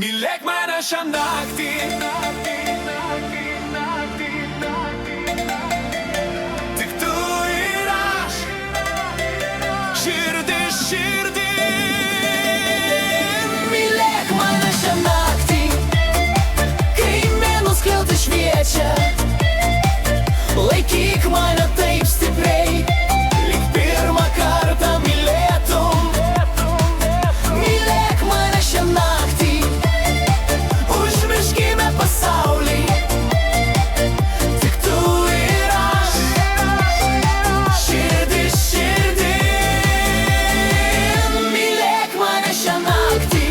Mylėk mane šią naktį, tik tu ir aš, širdis širdin. Mylėk mane šią naktį, kai mėnuo skliautas šviečia. Laikyk mane taip stipriai, lyg pirmą kartą mylėtum. Mylėk mane šią naktį, užmirškime pasaulį, tik tu ir aš, širdis širdin. Mylėk mane šią naktį.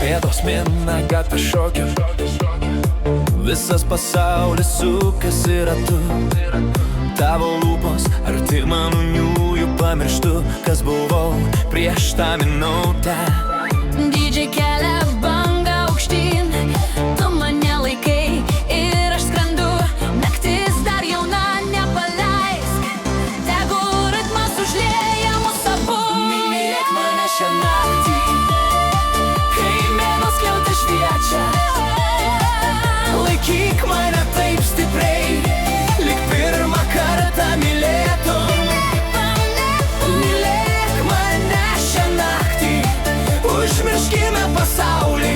Pėdos mina gatvę šokiu, visas pasaulis sukasi ratu. Tavo lūpos arti mano niųjų, pamirštu, kas buvau prieš tą minutę. Dydžiai kelia bangą aukštyn, tu mane laikai ir aš skrendu. Naktis dar jauna, nepaleisk, tegu ritmas užlieja mus abu. Mylėk mane šią naktį, kai mėnuo skliautas šviečia. Laikyk mane taip stipriai, lyg pirmą kartą mylėtum. Mylėk mane šią naktį, užmirškime pasaulį,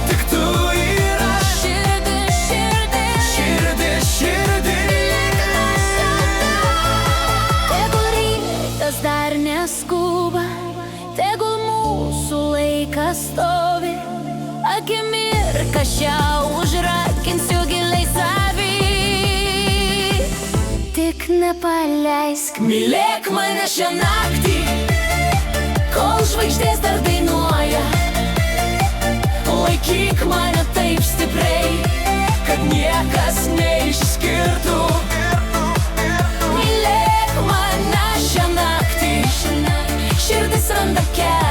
tik tu ir aš, širdis širdin. Tegul rytas dar neskuba, tegul mūsų laikas stovi. Akimirką šią užrakinsiu giliai savy, tik nepaleisk. Mylėk mane šią naktį, kol žvaigždės dar dainuoja. Laikyk mane taip stipriai, kad niekas neišskirtų. Mylėk mane šią naktį, širdis randa kelią.